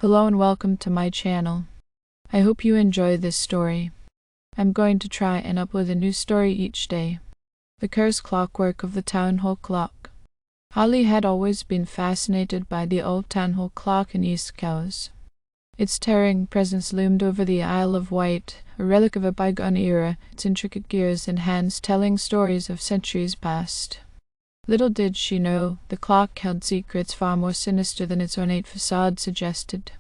Hello and welcome to my channel. I hope you enjoy this story. I'm going to try and upload a new story each day. The Cursed Clockwork of the Townhall Clock. Holly had always been fascinated by the old Townhall clock in East Cowes. Its towering presence loomed over the Isle of Wight, a relic of a bygone era, its intricate gears and hands telling stories of centuries past. Little did she know, the clock held secrets far more sinister than its ornate facade suggested.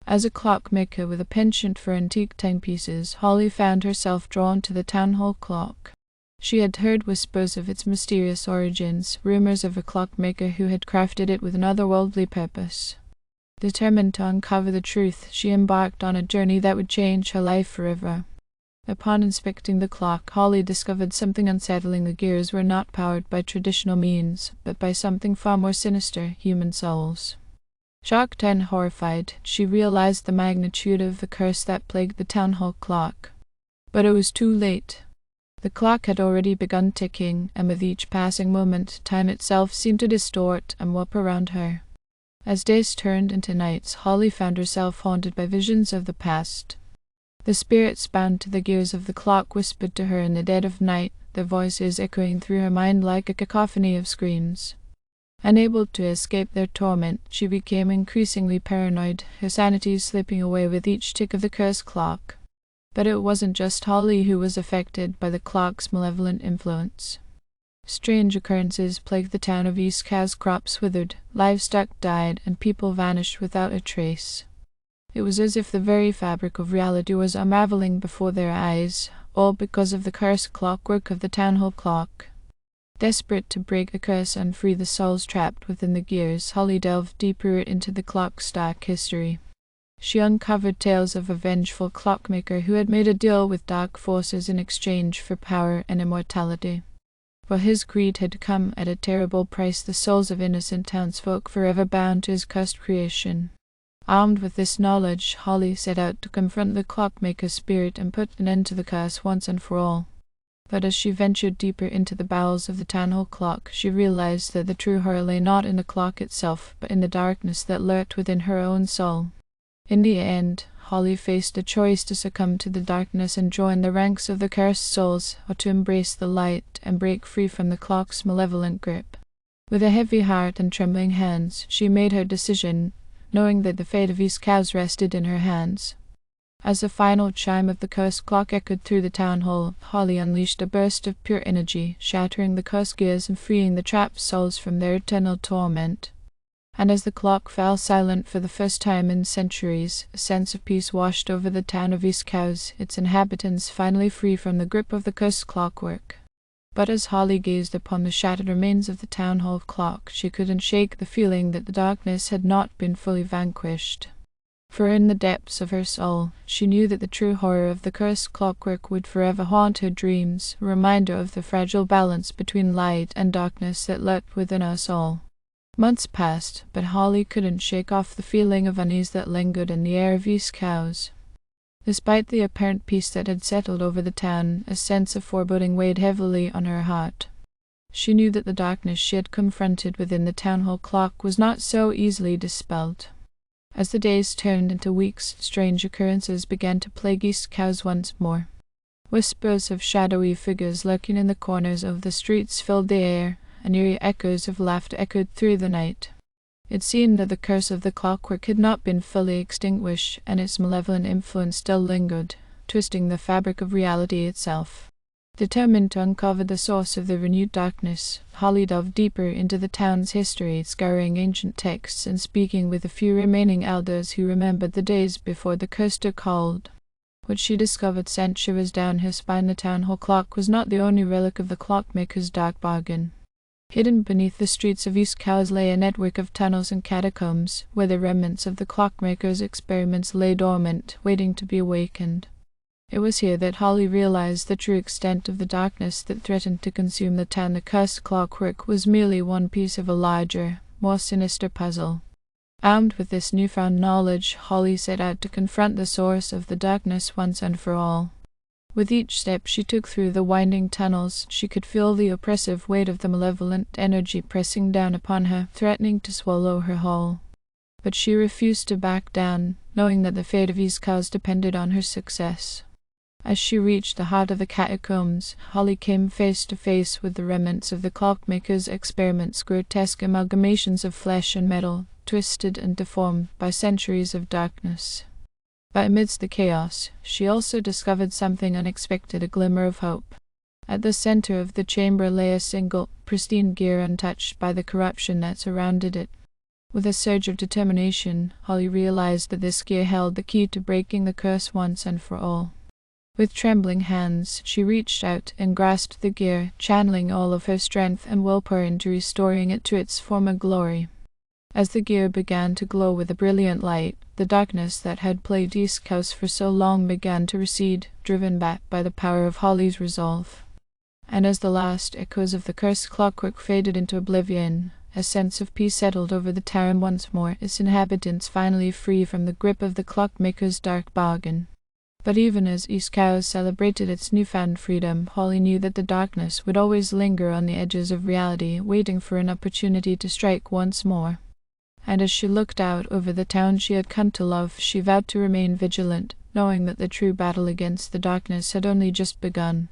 As a clockmaker with a penchant for antique timepieces, Holly found herself drawn to the Townhall clock. She had heard whispers of its mysterious origins, rumors of a clockmaker who had crafted it with an otherworldly purpose. Determined to uncover the truth, she embarked on a journey that would change her life forever. Upon inspecting the clock, Holly discovered something unsettling. The gears were not powered by traditional means, but by something far more sinister, human souls. Shocked and horrified, she realized the magnitude of the curse that plagued the Townhall clock. But it was too late. The clock had already begun ticking, and with each passing moment, time itself seemed to distort and warp around her. As days turned into nights, Holly found herself haunted by visions of the past. The spirits bound to the gears of the clock whispered to her in the dead of night, their voices echoing through her mind like a cacophony of screams. Unable to escape their torment, she became increasingly paranoid, her sanity slipping away with each tick of the cursed clock. But it wasn't just Holly who was affected by the clock's malevolent influence. Strange occurrences plagued the town of East Cowes. Crops withered, livestock died, and people vanished without a trace. It was as if the very fabric of reality was unraveling before their eyes, all because of the cursed clockwork of the Townhall clock. Desperate to break the curse and free the souls trapped within the gears, Holly delved deeper into the clock's dark history. She uncovered tales of a vengeful clockmaker who had made a deal with dark forces in exchange for power and immortality. For his greed had come at a terrible price, the souls of innocent townsfolk forever bound to his cursed creation. Armed with this knowledge, Holly set out to confront the clockmaker's spirit and put an end to the curse once and for all. But as she ventured deeper into the bowels of the Townhall clock, she realized that the true horror lay not in the clock itself, but in the darkness that lurked within her own soul. In the end, Holly faced a choice: to succumb to the darkness and join the ranks of the cursed souls, or to embrace the light and break free from the clock's malevolent grip. With a heavy heart and trembling hands, she made her decision, knowing that the fate of East Cowes rested in her hands. As the final chime of the cursed clock echoed through the Townhall, Holly unleashed a burst of pure energy, shattering the cursed gears and freeing the trapped souls from their eternal torment. And as the clock fell silent for the first time in centuries, a sense of peace washed over the town of East Cowes, its inhabitants finally free from the grip of the cursed clockwork. But as Holly gazed upon the shattered remains of the Townhall clock, she couldn't shake the feeling that the darkness had not been fully vanquished. For in the depths of her soul, she knew that the true horror of the cursed clockwork would forever haunt her dreams, a reminder of the fragile balance between light and darkness that lurked within us all. Months passed, but Holly couldn't shake off the feeling of unease that lingered in the air of East Cowes. Despite the apparent peace that had settled over the town, a sense of foreboding weighed heavily on her heart. She knew that the darkness she had confronted within the Townhall clock was not so easily dispelled. As the days turned into weeks, strange occurrences began to plague East Cowes once more. Whispers of shadowy figures lurking in the corners of the streets filled the air, and eerie echoes of laughter echoed through the night. It seemed that the curse of the clockwork had not been fully extinguished, and its malevolent influence still lingered, twisting the fabric of reality itself. Determined to uncover the source of the renewed darkness, Holly delved deeper into the town's history, scouring ancient texts and speaking with the few remaining elders who remembered the days before the curse took hold. What she discovered sent shivers down her spine. The Townhall clock was not the only relic of the clockmaker's dark bargain. Hidden beneath the streets of East Cowes lay a network of tunnels and catacombs, where the remnants of the clockmaker's experiments lay dormant, waiting to be awakened. It was here that Holly realized the true extent of the darkness that threatened to consume the town. The cursed clockwork was merely one piece of a larger, more sinister puzzle. Armed with this newfound knowledge, Holly set out to confront the source of the darkness once and for all. With each step she took through the winding tunnels, she could feel the oppressive weight of the malevolent energy pressing down upon her, threatening to swallow her whole. but she refused to back down, knowing that the fate of East Cows depended on her success. As she reached the heart of the catacombs, Holly came face to face with the remnants of the clockmaker's experiments, grotesque amalgamations of flesh and metal, twisted and deformed by centuries of darkness. But amidst the chaos, she also discovered something unexpected, a glimmer of hope. At the center of the chamber lay a single, pristine gear untouched by the corruption that surrounded it. With a surge of determination, Holly realized that this gear held the key to breaking the curse once and for all. With trembling hands, she reached out and grasped the gear, channeling all of her strength and willpower into restoring it to its former glory. As the gear began to glow with a brilliant light, the darkness that had plagued East Coast for so long began to recede, driven back by the power of Holly's resolve. And as the last echoes of the cursed clockwork faded into oblivion, a sense of peace settled over the town once more, its inhabitants finally free from the grip of the clockmaker's dark bargain. But even as East Cows celebrated its newfound freedom, Holly knew that the darkness would always linger on the edges of reality, waiting for an opportunity to strike once more. And as she looked out over the town she had come to love, she vowed to remain vigilant, knowing that the true battle against the darkness had only just begun.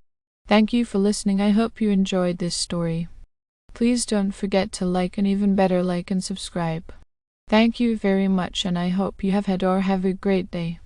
Thank you for listening. I hope you enjoyed this story. Please don't forget to like, and even better, like and subscribe. Thank you very much, and I hope you have had or have a great day.